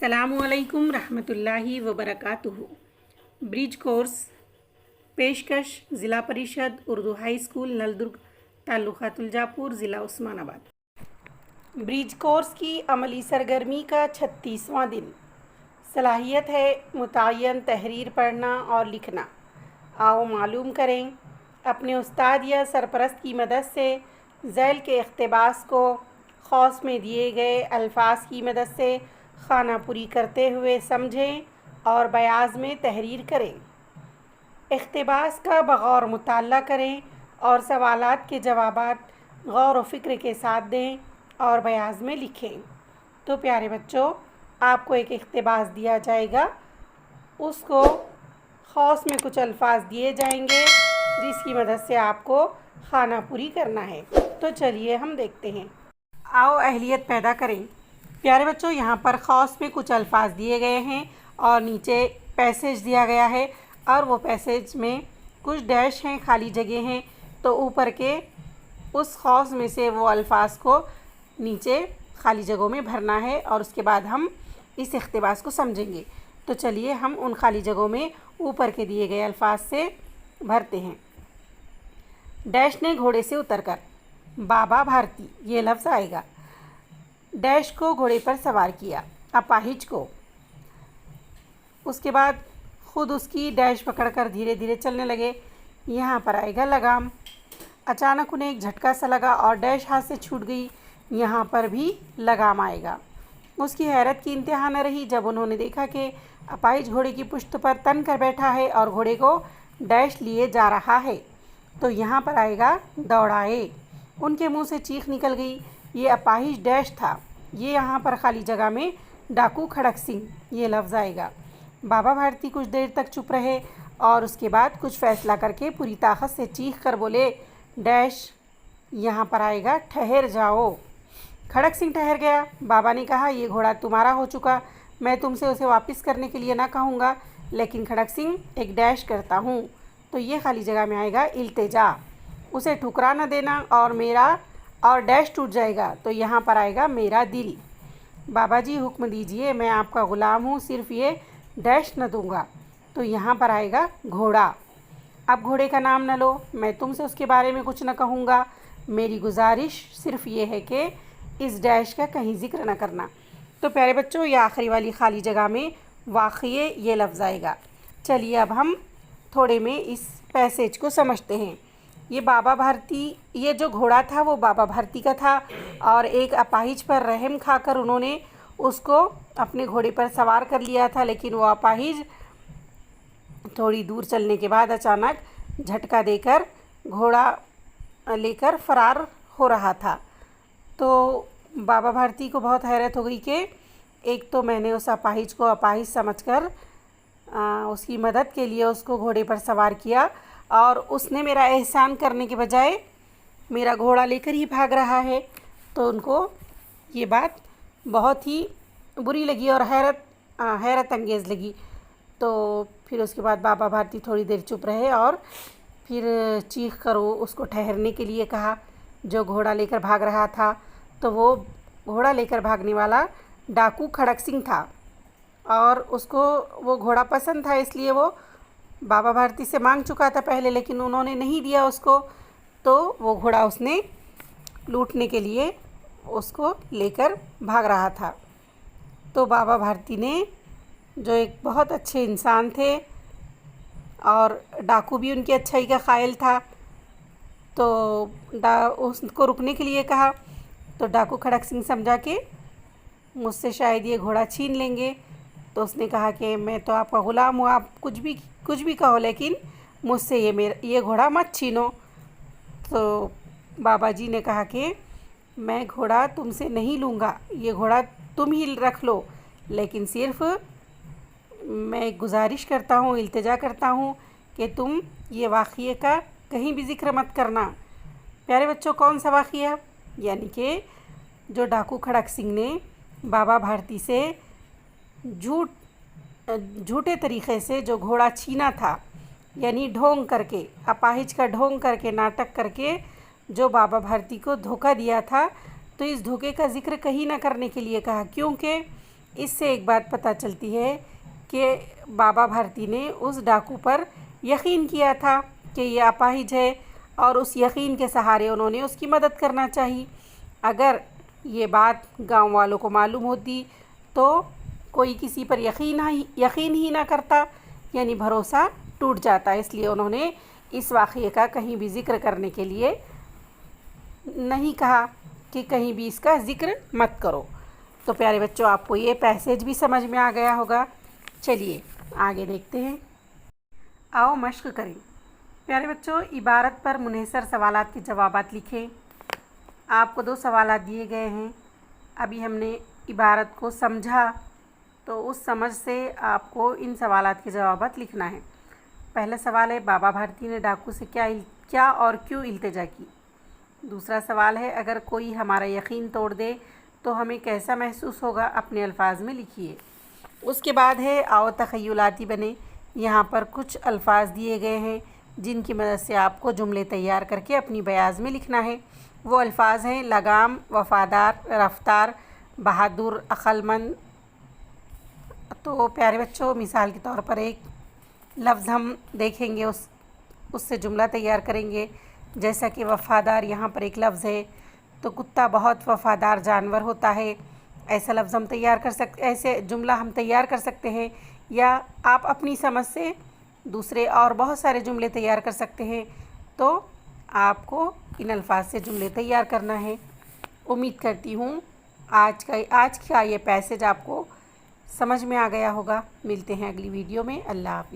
अस्सलामुअलैकुम रहमतुल्लाहि व बरकातुहू। ब्रिज कोर्स पेशकश ज़िला परिषद उर्दू हाई स्कूल नलदुर्ग ताल्लुक़ा तुलजापुर ज़िला उस्मानाबाद। ब्रिज कोर्स की अमली सरगर्मी का 36वां दिन। सलाहियत है मुतय्यन तहरीर पढ़ना और लिखना। आओ मालूम करें अपने उस्ताद या सरपरस्त की मदद से ज़ैल के इक़्तिबास को खौस में दिए गए अल्फाज की मदद से खानापुरी करते हुए समझें और बयाज़ में तहरीर करें। इक़्तिबास का बग़ौर मुताला करें और सवालात के जवाबात गौर व फ़िक्र के साथ दें और बयाज़ में लिखें। तो प्यारे बच्चों, आपको एक इक़्तिबास दिया जाएगा, उसको खौस में कुछ अल्फाज दिए जाएंगे जिसकी मदद से आपको खानापुरी करना है। तो चलिए हम देखते हैं। आओ अहलियत पैदा करें। प्यारे बच्चों, यहाँ पर खौस में कुछ अल्फाज दिए गए हैं और नीचे पैसेज दिया गया है और वो पैसेज में कुछ डैश हैं, खाली जगह हैं। तो ऊपर के उस खौस में से वो अल्फाज को नीचे खाली जगहों में भरना है और उसके बाद हम इस इक़्तिबास को समझेंगे। तो चलिए हम उन खाली जगहों में ऊपर के दिए गए अल्फाज से भरते हैं। डैश ने घोड़े से उतरकर, बाबा भारती ये लफ्ज़ आएगा। डैश को घोड़े पर सवार किया, अपाहिज को। उसके बाद ख़ुद उसकी डैश पकड़कर धीरे धीरे चलने लगे। यहाँ पर आएगा लगाम। अचानक उन्हें एक झटका सा लगा और डैश हाथ से छूट गई। यहाँ पर भी लगाम आएगा। उसकी हैरत की इंतहा न रही जब उन्होंने देखा कि अपाहिज घोड़े की पुश्त पर तन कर बैठा है और घोड़े को डैश लिए जा रहा है। तो यहाँ पर आएगा दौड़ाए। उनके मुंह से चीख निकल गई। ये अपाहिज डैश था। ये यहाँ पर खाली जगह में डाकू खड़क सिंह ये लफ्ज़ आएगा। बाबा भारती कुछ देर तक चुप रहे और उसके बाद कुछ फ़ैसला करके पूरी ताकत से चीख कर बोले, डैश। यहाँ पर आएगा ठहर जाओ। खड़क सिंह ठहर गया। बाबा ने कहा, ये घोड़ा तुम्हारा हो चुका, मैं तुमसे उसे वापस करने के लिए ना कहूँगा, लेकिन खड़क सिंह एक डैश करता हूँ। तो ये खाली जगह में आएगा इल्तिजा। उसे ठुकरा न देना और मेरा और डैश टूट जाएगा। तो यहाँ पर आएगा मेरा दिल। बाबा जी हुक्म दीजिए, मैं आपका ग़ुलाम हूँ, सिर्फ़ ये डैश न दूँगा। तो यहाँ पर आएगा घोड़ा। अब घोड़े का नाम न लो, मैं तुमसे उसके बारे में कुछ न कहूँगा। मेरी गुजारिश सिर्फ़ ये है कि इस डैश का कहीं ज़िक्र न करना। तो प्यारे बच्चों, ये आखिरी वाली खाली जगह में वाक़िए ये लफ्ज़ आएगा। चलिए अब हम थोड़े में इस पैसेज को समझते हैं। ये बाबा भारती, ये जो घोड़ा था वो बाबा भारती का था और एक अपाहिज पर रहम खाकर उन्होंने उसको अपने घोड़े पर सवार कर लिया था, लेकिन वो अपाहिज थोड़ी दूर चलने के बाद अचानक झटका देकर घोड़ा लेकर फ़रार हो रहा था। तो बाबा भारती को बहुत हैरत हो गई कि एक तो मैंने उस अपाहिज को अपाहिज समझकर उसकी मदद के लिए उसको घोड़े पर सवार किया और उसने मेरा एहसान करने के बजाय मेरा घोड़ा लेकर ही भाग रहा है। तो उनको ये बात बहुत ही बुरी लगी और हैरत अंगेज़ लगी। तो फिर उसके बाद बाबा भारती थोड़ी देर चुप रहे और फिर चीख कर उसको ठहरने के लिए कहा, जो घोड़ा लेकर भाग रहा था। तो वो घोड़ा लेकर भागने वाला डाकू खड़क सिंह था और उसको वो घोड़ा पसंद था, इसलिए वो बाबा भारती से मांग चुका था पहले, लेकिन उन्होंने नहीं दिया उसको। तो वो घोड़ा उसने लूटने के लिए उसको लेकर भाग रहा था। तो बाबा भारती ने, जो एक बहुत अच्छे इंसान थे और डाकू भी उनकी अच्छाई का क़ाइल था, तो उसको रुकने के लिए कहा। तो डाकू खड़क सिंह समझा कि मुझसे शायद ये घोड़ा छीन लेंगे। तो उसने कहा कि मैं तो आपका ग़ुलाम हूँ, आप कुछ भी कहो, लेकिन मुझसे ये घोड़ा मत छीनो। तो बाबा जी ने कहा कि मैं घोड़ा तुमसे नहीं लूँगा, ये घोड़ा तुम ही रख लो, लेकिन सिर्फ़ मैं गुजारिश करता हूँ, इल्तिजा करता हूँ कि तुम ये वाक़िए का कहीं भी ज़िक्र मत करना। प्यारे बच्चों, कौन सा वाक़िया? यानी कि जो डाकू खड़क सिंह ने बाबा भारती से झूठे तरीक़े से जो घोड़ा छीना था, यानी ढोंग करके, अपाहिज का ढोंग करके, नाटक करके जो बाबा भारती को धोखा दिया था। तो इस धोखे का ज़िक्र कहीं ना करने के लिए कहा, क्योंकि इससे एक बात पता चलती है कि बाबा भारती ने उस डाकू पर यकीन किया था कि ये अपाहिज है और उस यकीन के सहारे उन्होंने उसकी मदद करना चाहिए। अगर ये बात गांव वालों को मालूम होती तो कोई किसी पर यकीन ही ना करता, यानी भरोसा टूट जाता। इसलिए उन्होंने इस वाक़ये का कहीं भी ज़िक्र करने के लिए नहीं कहा कि कहीं भी इसका ज़िक्र मत करो। तो प्यारे बच्चों, आपको ये पैसेज भी समझ में आ गया होगा। चलिए आगे देखते हैं। आओ मश्क करें। प्यारे बच्चों, इबारत पर मुनहसर सवालात के जवाबात लिखें। आपको 2 सवालात दिए गए हैं। अभी हमने इबारत को समझा, तो उस समझ से आपको इन सवालात के जवाबात लिखना है। पहला सवाल है, बाबा भारती ने डाकू से क्या और क्यों इल्तिजा की। दूसरा सवाल है, अगर कोई हमारा यकीन तोड़ दे तो हमें कैसा महसूस होगा, अपने अल्फाज में लिखिए। उसके बाद है, आओ तख़य्युलाती बने। यहाँ पर कुछ अल्फाज दिए गए हैं जिनकी मदद से आपको जुमले तैयार करके अपनी बयाज़ में लिखना है। वो अल्फाज हैं लगाम, वफ़ादार, रफ्तार, बहादुर, अक़लमंद। तो प्यारे बच्चों, मिसाल के तौर पर एक लफ्ज़ हम देखेंगे, उससे जुमला तैयार करेंगे। जैसा कि वफ़ादार, यहाँ पर एक लफ्ज़ है, तो कुत्ता बहुत वफ़ादार जानवर होता है। ऐसा लफ्ज़ हम तैयार कर सकते, ऐसे जुमला हम तैयार कर सकते हैं, या आप अपनी समझ से दूसरे और बहुत सारे जुमले तैयार कर सकते हैं। तो आपको इन अल्फाज से जुमले तैयार करना है। उम्मीद करती हूँ आज का ये पैसेज आपको समझ में आ गया होगा। मिलते हैं अगली वीडियो में। अल्लाह हाफ़िज़।